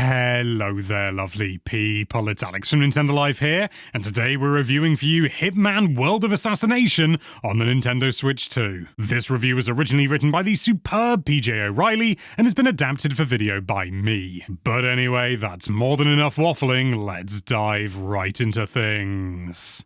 Hello there, lovely people. It's Alex from Nintendo Life here, and today we're reviewing for you Hitman World of Assassination on the Nintendo Switch 2. This review was originally written by the superb PJ O'Reilly and has been adapted for video by me. But anyway, that's more than enough waffling. Let's dive right into things.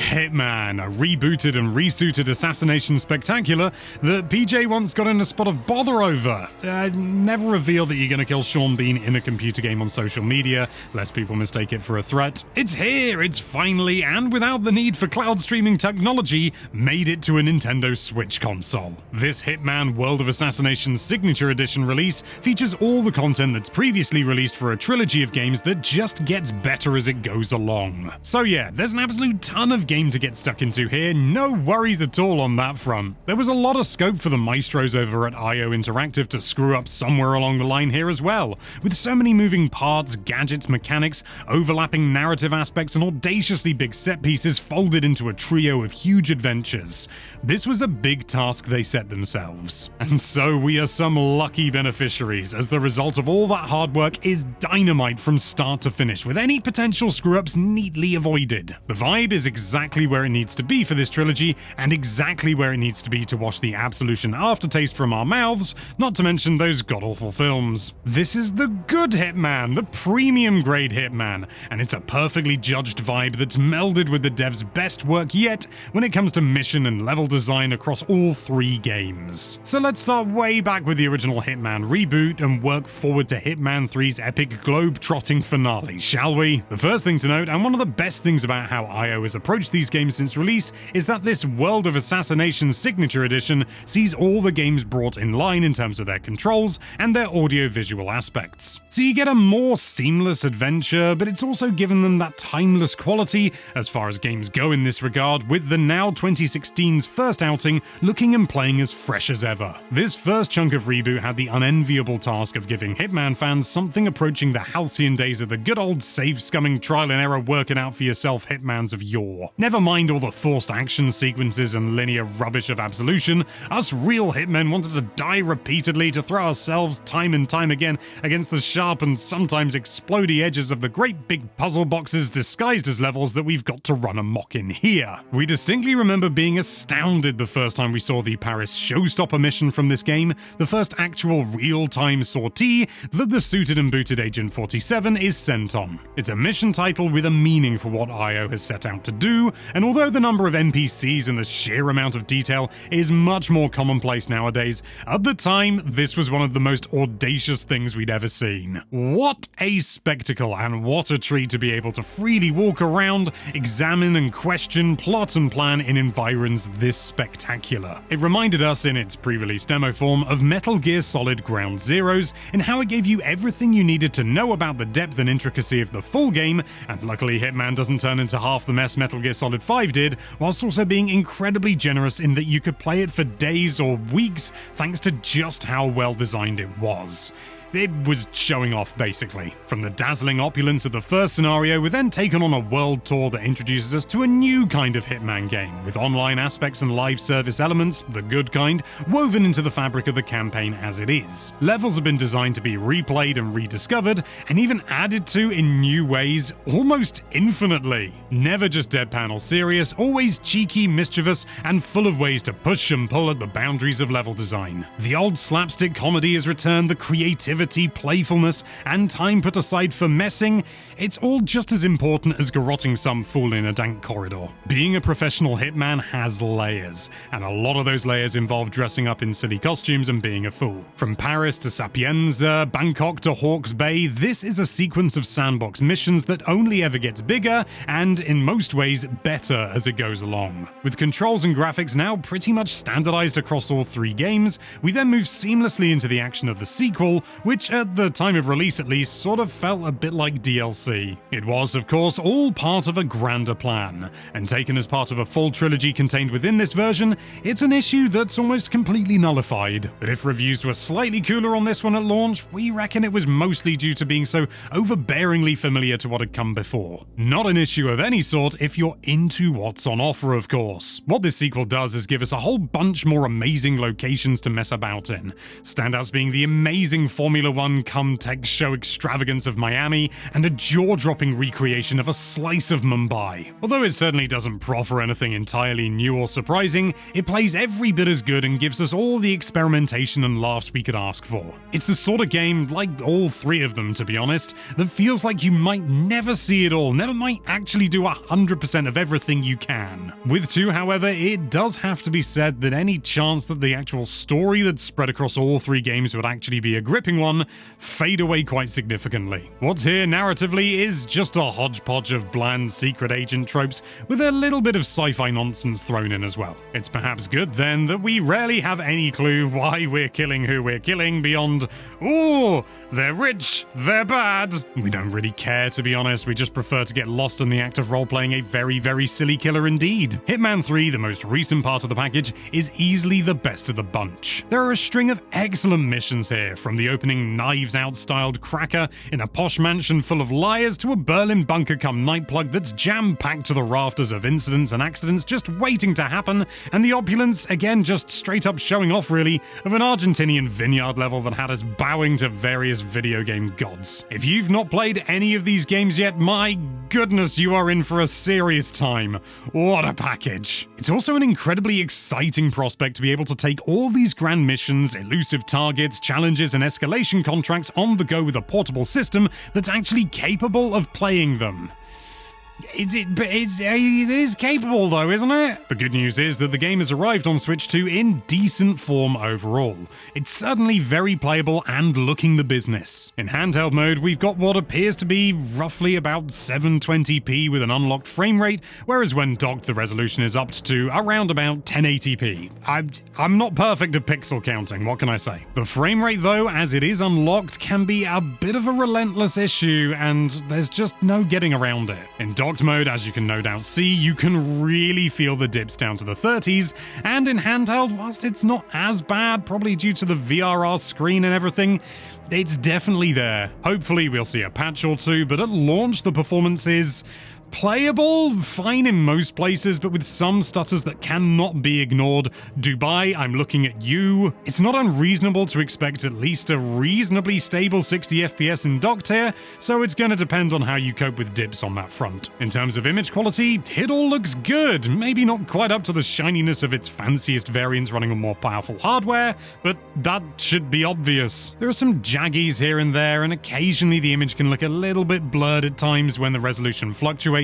Hitman, a rebooted and resuited assassination spectacular that PJ once got in a spot of bother over. Never reveal that you're gonna kill Sean Bean in a computer game on social media, lest people mistake it for a threat. It's here, it's finally, and without the need for cloud streaming technology, made it to a Nintendo Switch console. This Hitman World of Assassination Signature Edition release features all the content that's previously released for a trilogy of games that just gets better as it goes along. So yeah, there's an absolute ton of games to get stuck into here, no worries at all on that front. There was a lot of scope for the maestros over at IO Interactive to screw up somewhere along the line here as well, with so many moving parts, gadgets, mechanics, overlapping narrative aspects, and audaciously big set pieces folded into a trio of huge adventures. This was a big task they set themselves. And so we are some lucky beneficiaries, as the result of all that hard work is dynamite from start to finish, with any potential screw-ups neatly avoided. The vibe is exactly where it needs to be for this trilogy, and exactly where it needs to be to wash the Absolution aftertaste from our mouths, not to mention those god-awful films. This is the good Hitman, the premium grade Hitman, and it's a perfectly judged vibe that's melded with the devs' best work yet when it comes to mission and level design across all three games. So let's start way back with the original Hitman reboot and work forward to Hitman 3's epic globe-trotting finale, shall we? The first thing to note, and one of the best things about how IO has approached these games since release, is that this World of Assassination Signature Edition sees all the games brought in line in terms of their controls and their audio-visual aspects. So you get a more seamless adventure, but it's also given them that timeless quality as far as games go in this regard, with the now 2016's first outing looking and playing as fresh as ever. This first chunk of reboot had the unenviable task of giving Hitman fans something approaching the halcyon days of the good old save-scumming trial and error working out for yourself Hitmans of yore. Never mind all the forced action sequences and linear rubbish of Absolution, us real hitmen wanted to die repeatedly to throw ourselves time and time again against the sharp and sometimes explodey edges of the great big puzzle boxes disguised as levels that we've got to run amok in here. We distinctly remember being astounded the first time we saw the Paris showstopper mission from this game, the first actual real-time sortie that the suited and booted Agent 47 is sent on. It's a mission title with a meaning for what IO has set out to do, and although the number of NPCs and the sheer amount of detail is much more commonplace nowadays, at the time this was one of the most audacious things we'd ever seen. What a spectacle, and what a treat to be able to freely walk around, examine and question, plot and plan in environs this spectacular. It reminded us in its pre-release demo form of Metal Gear Solid Ground Zeroes, and how it gave you everything you needed to know about the depth and intricacy of the full game, and luckily Hitman doesn't turn into half the mess Metal Gear Solid 5 did, whilst also being incredibly generous in that you could play it for days or weeks thanks to just how well designed it was. It was showing off, basically. From the dazzling opulence of the first scenario, we're then taken on a world tour that introduces us to a new kind of Hitman game, with online aspects and live service elements, the good kind, woven into the fabric of the campaign as it is. Levels have been designed to be replayed and rediscovered, and even added to in new ways, almost infinitely. Never just deadpan or serious, always cheeky, mischievous, and full of ways to push and pull at the boundaries of level design. The old slapstick comedy has returned, the creativity, playfulness, and time put aside for messing. It's all just as important as garroting some fool in a dank corridor. Being a professional hitman has layers, and a lot of those layers involve dressing up in silly costumes and being a fool. From Paris to Sapienza, Bangkok to Hawke's Bay, this is a sequence of sandbox missions that only ever gets bigger, and in most ways better as it goes along. With controls and graphics now pretty much standardized across all three games, we then move seamlessly into the action of the sequel, which at the time of release at least sort of felt a bit like DLC. It was, of course, all part of a grander plan, and taken as part of a full trilogy contained within this version, it's an issue that's almost completely nullified. But if reviews were slightly cooler on this one at launch, we reckon it was mostly due to being so overbearingly familiar to what had come before. Not an issue of any sort if you're into what's on offer, of course. What this sequel does is give us a whole bunch more amazing locations to mess about in. Standouts being the amazing Formula One cum tech show extravagance of Miami, and a jaw-dropping recreation of a slice of Mumbai. Although it certainly doesn't proffer anything entirely new or surprising, it plays every bit as good and gives us all the experimentation and laughs we could ask for. It's the sort of game, like all three of them to be honest, that feels like you might never see it all, never might actually do 100% of everything you can. With 2, however, it does have to be said that any chance that the actual story that's spread across all 3 games would actually be a gripping one fade away quite significantly. What's here narratively is just a hodgepodge of bland secret agent tropes with a little bit of sci-fi nonsense thrown in as well. It's perhaps good then that we rarely have any clue why we're killing who we're killing beyond, ooh, they're rich, they're bad. We don't really care, to be honest, we just prefer to get lost in the act of role-playing a very, very silly killer indeed. Hitman 3, the most recent part of the package, is easily the best of the bunch. There are a string of excellent missions here, from the opening Knives Out styled cracker in a posh mansion full of liars to a Berlin bunker cum night plug that's jam-packed to the rafters of incidents and accidents just waiting to happen, and the opulence, again just straight up showing off really, of an Argentinian vineyard level that had us bowing to various video game gods. If you've not played any of these games yet, my goodness, you are in for a serious time. What a package. It's also an incredibly exciting prospect to be able to take all these grand missions, elusive targets, challenges, and escalation contracts on the go with a portable system that's actually capable of playing them. It is capable though, isn't it? The good news is that the game has arrived on Switch 2 in decent form overall. It's certainly very playable and looking the business. In handheld mode, we've got what appears to be roughly about 720p with an unlocked frame rate, whereas when docked the resolution is upped to around about 1080p. I'm not perfect at pixel counting, what can I say? The frame rate though, as it is unlocked, can be a bit of a relentless issue, and there's just no getting around it. In docked mode, as you can no doubt see, you can really feel the dips down to the 30s, and in handheld, whilst it's not as bad, probably due to the VRR screen and everything, it's definitely there. Hopefully we'll see a patch or 2, but at launch the performance is playable, fine in most places, but with some stutters that cannot be ignored. Dubai, I'm looking at you. It's not unreasonable to expect at least a reasonably stable 60 FPS in docked here, so it's going to depend on how you cope with dips on that front. In terms of image quality, it all looks good. Maybe not quite up to the shininess of its fanciest variants running on more powerful hardware, but that should be obvious. There are some jaggies here and there, and occasionally the image can look a little bit blurred at times when the resolution fluctuates.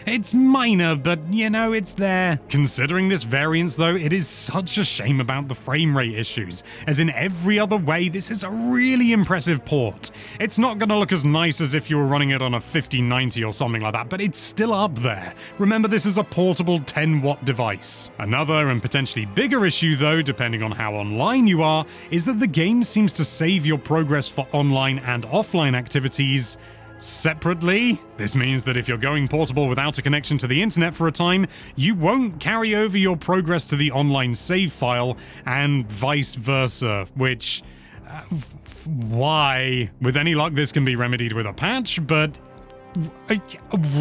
It's minor, but you know, it's there. Considering this variance though, it is such a shame about the frame rate issues, as in every other way this is a really impressive port. It's not gonna look as nice as if you were running it on a 5090 or something like that, but it's still up there. Remember, this is a portable 10-watt device. Another and potentially bigger issue though, depending on how online you are, is that the game seems to save your progress for online and offline activities separately. This means that if you're going portable without a connection to the internet for a time, you won't carry over your progress to the online save file, and vice versa, which... why? With any luck, this can be remedied with a patch, but...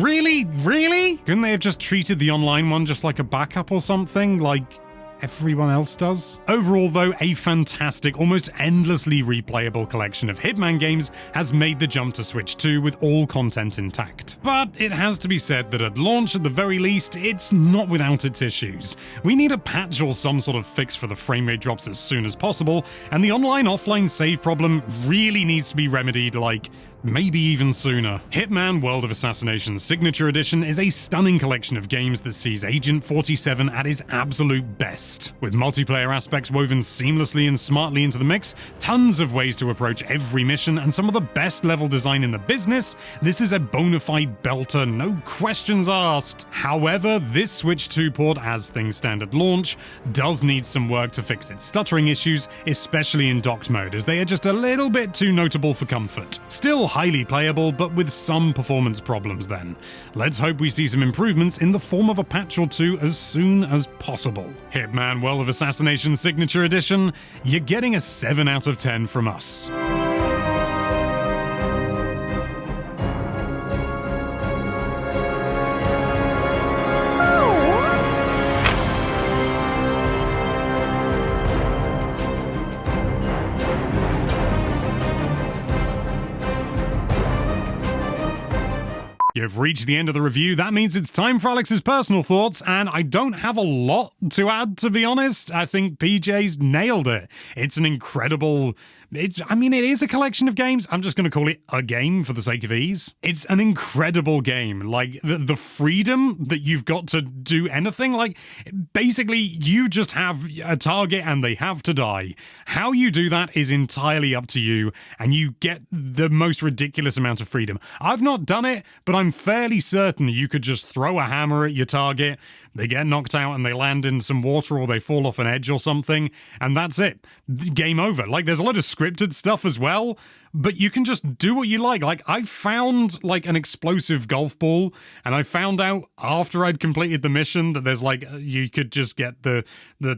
Really? Really? Couldn't they have just treated the online one just like a backup or something? Like everyone else does? Overall though, a fantastic, almost endlessly replayable collection of Hitman games has made the jump to Switch 2 with all content intact. But it has to be said that at launch, at the very least, it's not without its issues. We need a patch or some sort of fix for the frame rate drops as soon as possible, and the online-offline save problem really needs to be remedied like maybe even sooner. Hitman World of Assassination Signature Edition is a stunning collection of games that sees Agent 47 at his absolute best. With multiplayer aspects woven seamlessly and smartly into the mix, tons of ways to approach every mission, and some of the best level design in the business, this is a bona fide belter, no questions asked. However, this Switch 2 port, as things stand at launch, does need some work to fix its stuttering issues, especially in docked mode, as they are just a little bit too notable for comfort. Still highly playable, but with some performance problems then. Let's hope we see some improvements in the form of a patch or two as soon as possible. Hitman World of Assassination Signature Edition, you're getting a 7 out of 10 from us. You've reached the end of the review. That means it's time for Alex's personal thoughts, and I don't have a lot to add, to be honest. I think PJ's nailed it. It's an incredible... it is a collection of games. I'm just going to call it a game for the sake of ease. It's an incredible game. Like, the freedom that you've got to do anything. Like, basically, you just have a target and they have to die. How you do that is entirely up to you, and you get the most ridiculous amount of freedom. I've not done it, but I'm fairly certain you could just throw a hammer at your target, they get knocked out and they land in some water or they fall off an edge or something, and that's it. Game over. Like, there's a lot of scripted stuff as well, but you can just do what you like. Like, I found, like, an explosive golf ball, and I found out after I'd completed the mission that there's, like, you could just get the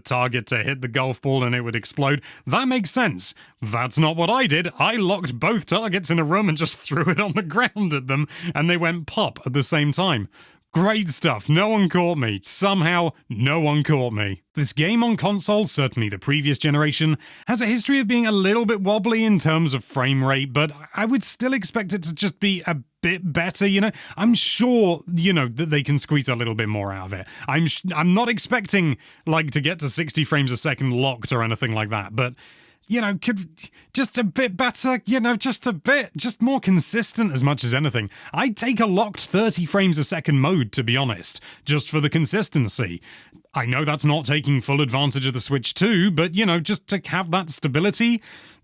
target to hit the golf ball and it would explode. That makes sense. That's not what I did. I locked both targets in a room and just threw it on the ground at them, and they went pop at the same time. Great stuff. No one caught me. Somehow, no one caught me. This game on console, certainly the previous generation, has a history of being a little bit wobbly in terms of frame rate, but I would still expect it to just be a bit better, you know? I'm sure, that they can squeeze a little bit more out of it. I'm not expecting, like, to get to 60 frames a second locked or anything like that, but... could just a bit better, just a bit, just more consistent as much as anything. I'd take a locked 30 frames a second mode, to be honest, just for the consistency. I know that's not taking full advantage of the Switch 2, but, just to have that stability,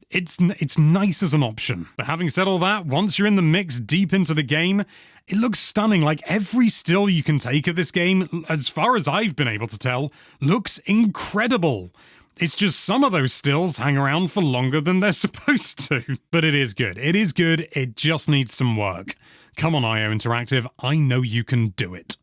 it's nice as an option. But having said all that, once you're in the mix deep into the game, it looks stunning. Like, every still you can take of this game, as far as I've been able to tell, looks incredible. It's just some of those stills hang around for longer than they're supposed to. But it is good. It is good. It just needs some work. Come on, IO Interactive. I know you can do it.